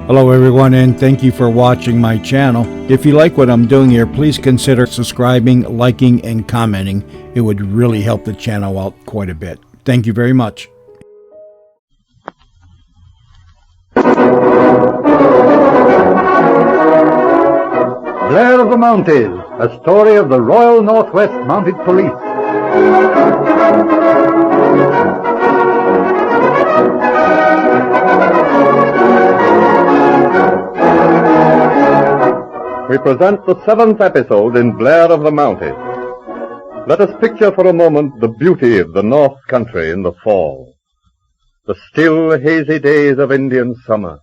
Hello everyone, and thank you for watching my channel. If you like what I'm doing here, please consider subscribing, liking, and commenting. It would really help the channel out quite a bit. Thank you very much. Blair of the Mounties, a story of the Royal Northwest Mounted Police. We present the 7th episode in Blair of the Mounties. Let us picture for a moment the beauty of the North Country in the fall. The still, hazy days of Indian summer.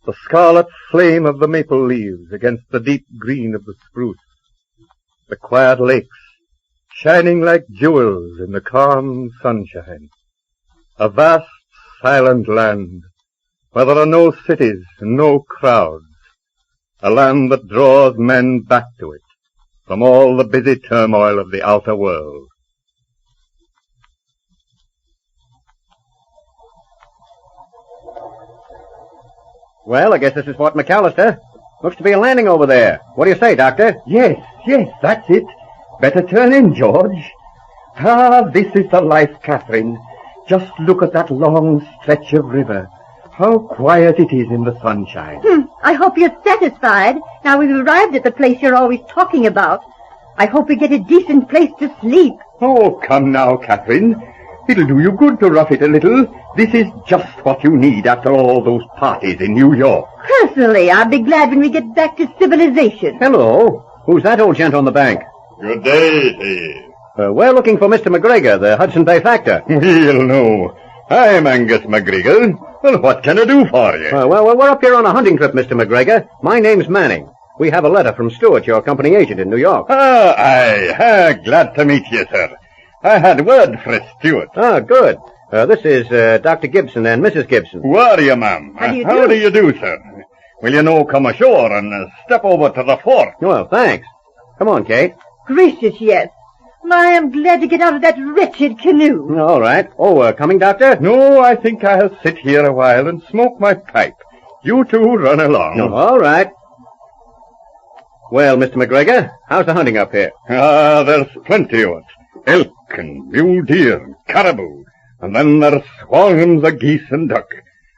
The scarlet flame of the maple leaves against the deep green of the spruce. The quiet lakes, shining like jewels in the calm sunshine. A vast, silent land, where there are no cities and no crowds. A land that draws men back to it from all the busy turmoil of the outer world. Well, I guess this is Fort McAllister. Looks to be a landing over there. What do you say, Doctor? Yes, that's it. Better turn in, George. Ah, this is the life, Catherine. Just look at that long stretch of river. How quiet it is in the sunshine. I hope you're satisfied. Now we've arrived at the place you're always talking about. I hope we get a decent place to sleep. Oh, come now, Catherine. It'll do you good to rough it a little. This is just what you need after all those parties in New York. Personally, I'll be glad when we get back to civilization. Hello. Who's that old gent on the bank? Good day, Steve. We're looking for Mr. McGregor, the Hudson Bay factor. We'll know. I'm Angus McGregor. Well, what can I do for you? Well, we're up here on a hunting trip, Mr. McGregor. My name's Manning. We have a letter from Stewart, your company agent in New York. Aye. Glad to meet you, sir. I had word for Stewart. Good. This is Dr. Gibson and Mrs. Gibson. Who are you, ma'am? How do you do? How do you do, sir? Will you now come ashore and step over to the fort? Well, thanks. Come on, Kate. Gracious, yes. I am glad to get out of that wretched canoe. All right. Oh, coming, Doctor? No, I think I'll sit here a while and smoke my pipe. You two run along. No, all right. Well, Mr. McGregor, how's the hunting up here? There's plenty of it. Elk and mule deer and caribou. And then there's swarms of geese and duck.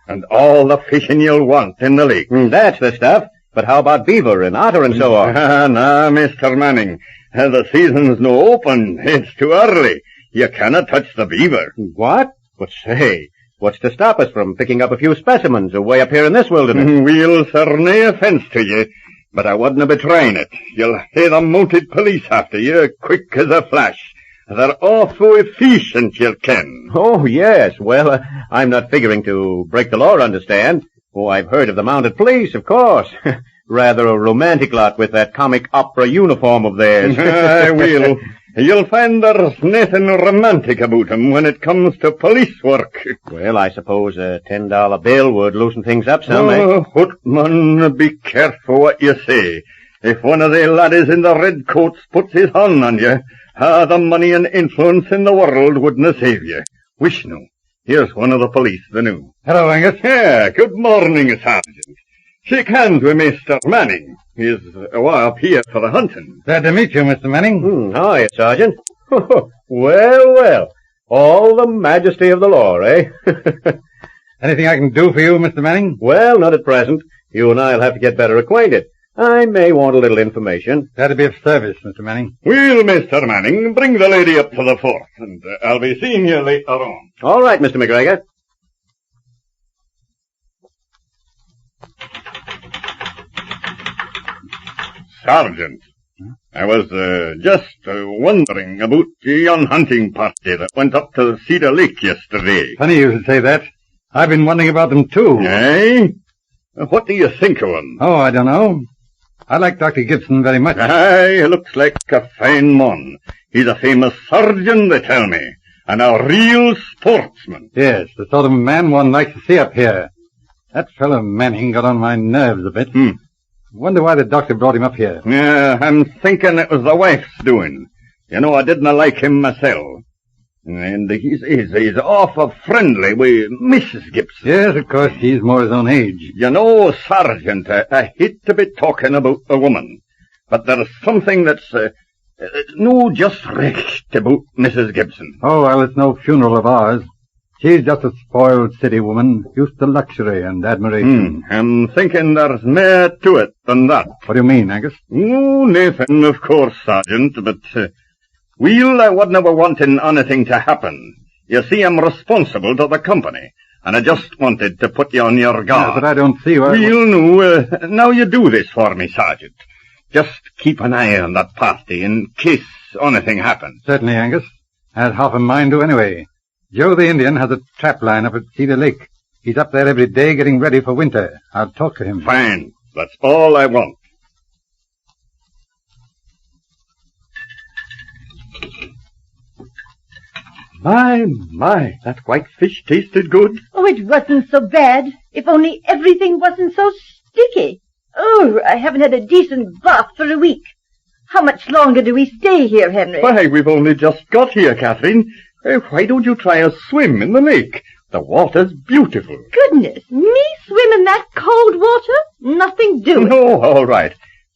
And all the fishing you'll want in the lake. That's the stuff. But how about beaver and otter and so on? Nah, Mr. Manning. The season's no open. It's too early. You cannot touch the beaver. What? But say, what's to stop us from picking up a few specimens away up here in this wilderness? We'll serve no offense to you, but I wouldn't be trying it. You'll hear the mounted police after you, quick as a flash. They're awful efficient, you ken. Oh, yes. Well, I'm not figuring to break the law, understand. Oh, I've heard of the mounted police, of course. Rather a romantic lot with that comic opera uniform of theirs. I will. You'll find there's nothing romantic about 'em when it comes to police work. Well, I suppose a $10 bill would loosen things up some, eh? Footman, be careful what you say. If one of the laddies in the red coats puts his hand on you, the money and influence in the world wouldn't save you. Wishnu, here's one of the police, the new. Hello, Angus. Yeah, good morning, Sergeant. Shake hands with Mr. Manning. He's up here for the hunting. Glad to meet you, Mr. Manning. Hi, Sergeant. Well. All the majesty of the law, eh? Anything I can do for you, Mr. Manning? Well, not at present. You and I'll have to get better acquainted. I may want a little information. That'd be of service, Mr. Manning. Well, Mr. Manning, bring the lady up to the fort, and I'll be seeing you later on. All right, Mr. McGregor. Sergeant, I was just wondering about yon hunting party that went up to Cedar Lake yesterday. Funny you should say that. I've been wondering about them, too. Eh? What do you think of 'em? Oh, I don't know. I like Dr. Gibson very much. Aye, looks like a fine mon. He's a famous surgeon, they tell me, and a real sportsman. Yes, the sort of man one likes to see up here. That fellow Manning got on my nerves a bit. Wonder why the doctor brought him up here. Yeah, I'm thinking it was the wife's doing. You know, I didn't like him myself. And he's awful friendly with Mrs. Gibson. Yes, of course, he's more his own age. You know, Sergeant, I hate to be talking about a woman, but there's something that's no just right about Mrs. Gibson. Oh, well, it's no funeral of ours. She's just a spoiled city woman, used to luxury and admiration. I'm thinking there's more to it than that. What do you mean, Angus? Oh, Nathan, of course, Sergeant, but I wasn't ever wanting anything to happen. You see, I'm responsible to the company, and I just wanted to put you on your guard. Yeah, but I don't see why... Well, no, now you do this for me, Sergeant. Just keep an eye on that party in case anything happens. Certainly, Angus. I had half a mind to anyway. Joe the Indian has a trap line up at Cedar Lake. He's up there every day getting ready for winter. I'll talk to him. Fine. That's all I want. My, that white fish tasted good. Oh, it wasn't so bad. If only everything wasn't so sticky. Oh, I haven't had a decent bath for a week. How much longer do we stay here, Henry? Why, we've only just got here, Catherine. Why don't you try a swim in the lake? The water's beautiful. Goodness, me swim in that cold water? Nothing doing. No, all right.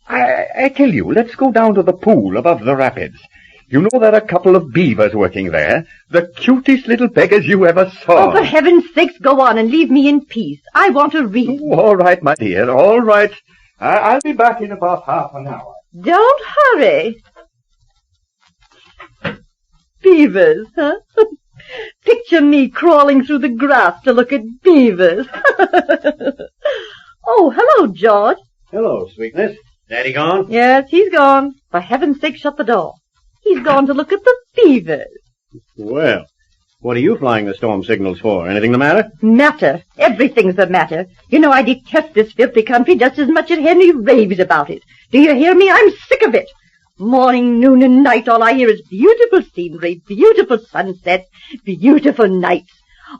I tell you, let's go down to the pool above the rapids. You know there are a couple of beavers working there. The cutest little beggars you ever saw. Oh, for heaven's sakes, go on and leave me in peace. I want to read. Oh, all right, my dear, all right. I'll be back in about half an hour. Don't hurry. Beavers, huh? Picture me crawling through the grass to look at beavers. Oh, hello, George. Hello, sweetness. Daddy gone? Yes, he's gone. For heaven's sake, shut the door. He's gone to look at the beavers. Well, what are you flying the storm signals for? Anything the matter? Matter. Everything's the matter. You know, I detest this filthy country just as much as Henry raves about it. Do you hear me? I'm sick of it. Morning, noon, and night, all I hear is beautiful scenery, beautiful sunsets, beautiful nights.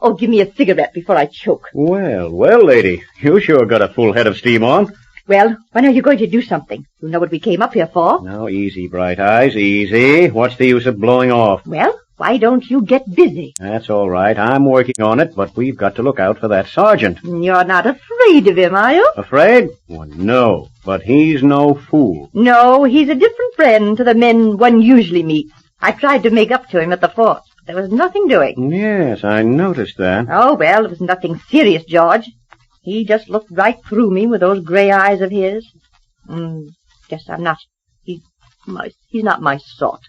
Oh, give me a cigarette before I choke. Well, lady, you sure got a full head of steam on. Well, when are you going to do something? You know what we came up here for. Now, easy, Bright Eyes, easy. What's the use of blowing off? Well, why don't you get busy? That's all right. I'm working on it, but we've got to look out for that sergeant. You're not afraid of him, are you? Afraid? Well, no, but he's no fool. No, he's a different friend to the men one usually meets. I tried to make up to him at the fort. There was nothing doing. Yes, I noticed that. Oh, well, it was nothing serious, George. He just looked right through me with those gray eyes of his. Guess I'm not. He's not my sort.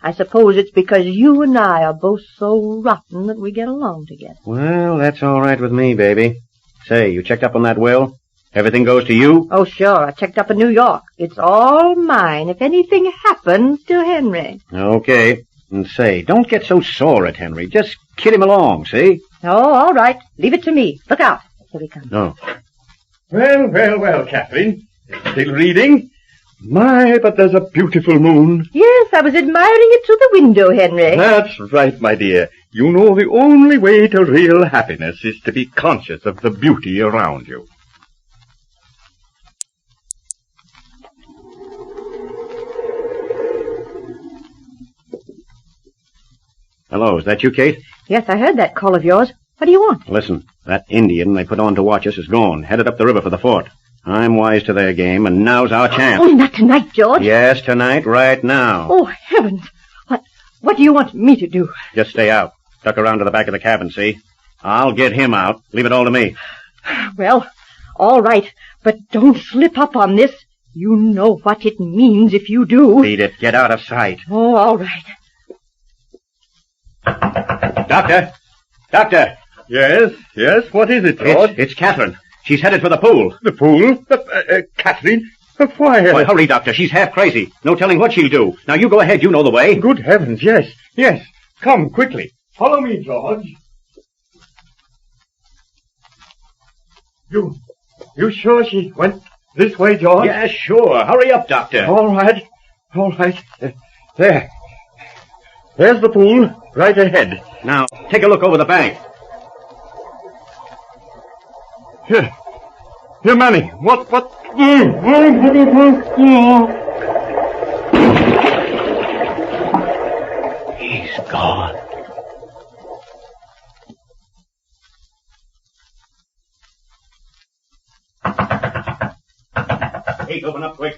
I suppose it's because you and I are both so rotten that we get along together. Well, that's all right with me, baby. Say, you checked up on that will? Everything goes to you? Oh, sure. I checked up in New York. It's all mine if anything happens to Henry. Okay. And say, don't get so sore at Henry. Just kid him along, see? Oh, all right. Leave it to me. Look out. Here he comes. Oh. Well, Catherine. Still reading? My, but there's a beautiful moon. Yes, I was admiring it through the window, Henry. That's right, my dear. You know the only way to real happiness is to be conscious of the beauty around you. Hello, is that you, Kate? Yes, I heard that call of yours. What do you want? Listen, that Indian they put on to watch us is gone, headed up the river for the fort. I'm wise to their game, and now's our chance. Oh, not tonight, George. Yes, tonight, right now. Oh, heavens. What do you want me to do? Just stay out. Duck around to the back of the cabin, see? I'll get him out. Leave it all to me. Well, all right, but don't slip up on this. You know what it means if you do. Beat it. Get out of sight. Oh, all right. Doctor! Doctor! Yes, what is it, George? It's Catherine. She's headed for the pool. The pool? Catherine? Why? Why, hurry, Doctor. She's half crazy. No telling what she'll do. Now, you go ahead. You know the way. Good heavens, yes. Come, quickly. Follow me, George. You sure she went this way, George? Yeah, sure. Hurry up, Doctor. All right. There's the pool, right ahead. Now, take a look over the bank. Here, Manny, what? He's gone. Kate, open up quick.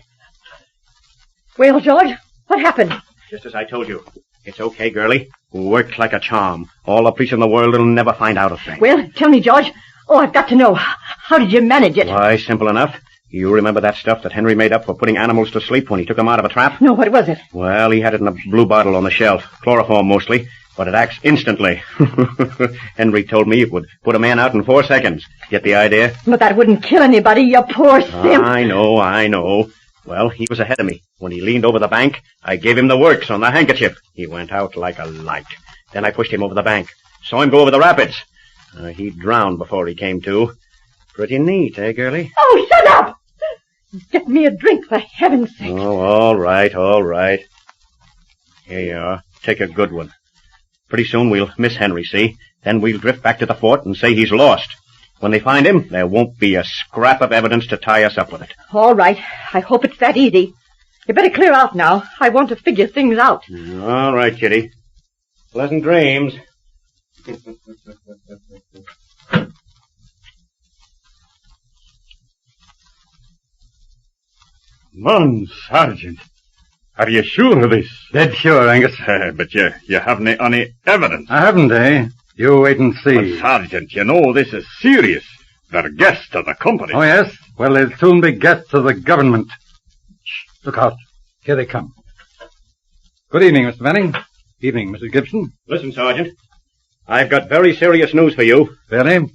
Well, George, what happened? Just as I told you. It's okay, girlie. Worked like a charm. All the police in the world will never find out a thing. Well, tell me, George. Oh, I've got to know. How did you manage it? Why, simple enough. You remember that stuff that Henry made up for putting animals to sleep when he took them out of a trap? No, what was it? Well, he had it in a blue bottle on the shelf. Chloroform mostly. But it acts instantly. Henry told me it would put a man out in 4 seconds. Get the idea? But that wouldn't kill anybody, you poor simp. I know. Well, he was ahead of me. When he leaned over the bank, I gave him the works on the handkerchief. He went out like a light. Then I pushed him over the bank. Saw him go over the rapids. He drowned before he came to. Pretty neat, eh, girlie? Oh, shut up! Get me a drink, for heaven's sake. Oh, all right. Here you are. Take a good one. Pretty soon we'll miss Henry, see? Then we'll drift back to the fort and say he's lost. When they find him, there won't be a scrap of evidence to tie us up with it. All right. I hope it's that easy. You better clear out now. I want to figure things out. All right, Kitty. Pleasant dreams. Man, Sergeant, are you sure of this? Dead sure, Angus. But you haven't any evidence. I haven't, eh? You wait and see. But, Sergeant, you know this is serious. They're guests of the company. Oh, yes? Well, they'll soon be guests of the government. Shh, look out. Here they come. Good evening, Mr. Manning. Evening, Mrs. Gibson. Listen, Sergeant. I've got very serious news for you. Really?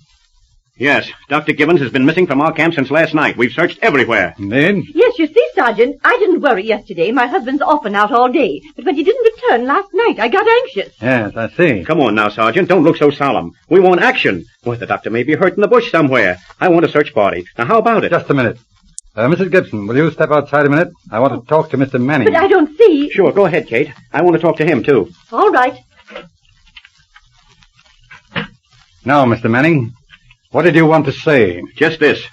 Yes, Dr. Gibbons has been missing from our camp since last night. We've searched everywhere. Indeed? Yes, you see, Sergeant, I didn't worry yesterday. My husband's off and out all day. But when he didn't return last night, I got anxious. Yes, I see. Come on now, Sergeant. Don't look so solemn. We want action. Well, the doctor may be hurt in the bush somewhere. I want a search party. Now, how about it? Just a minute. Mrs. Gibson, will you step outside a minute? I want to talk to Mr. Manning. But I don't see... Sure, go ahead, Kate. I want to talk to him, too. All right. Now, Mr. Manning, what did you want to say? Just this.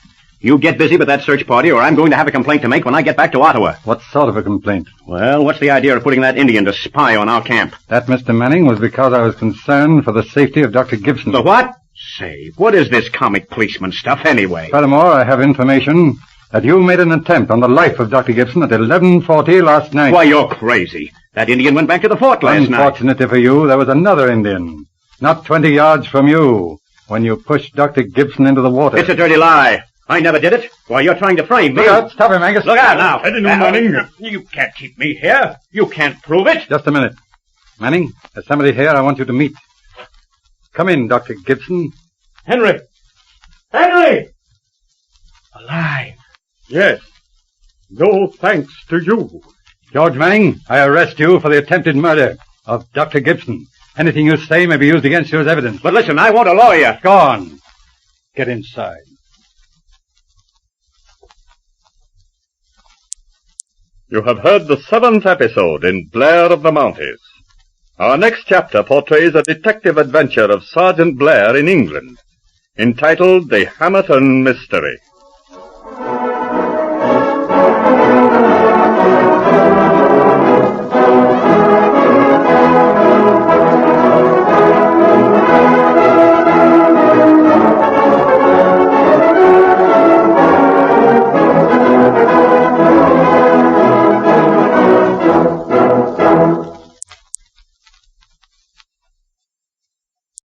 You get busy with that search party, or I'm going to have a complaint to make when I get back to Ottawa. What sort of a complaint? Well, what's the idea of putting that Indian to spy on our camp? That, Mr. Manning, was because I was concerned for the safety of Dr. Gibson. The what? Say, what is this comic policeman stuff anyway? Furthermore, I have information that you made an attempt on the life of Dr. Gibson at 11:40 last night. Why, you're crazy. That Indian went back to the fort last night. Unfortunately for you, there was another Indian, not 20 yards from you, when you pushed Dr. Gibson into the water. It's a dirty lie. I never did it. Why, you're trying to frame me. Look out! Stop him, Angus! Look out now! Steady now, Manning. You can't keep me here. You can't prove it. Just a minute. Manning, there's somebody here I want you to meet. Come in, Dr. Gibson. Henry! Henry! Alive. Yes. No thanks to you. George Manning, I arrest you for the attempted murder of Dr. Gibson. Anything you say may be used against you as evidence. But listen, I want a lawyer. Go on. Get inside. You have heard the 7th episode in Blair of the Mounties. Our next chapter portrays a detective adventure of Sergeant Blair in England, entitled The Hamilton Mystery.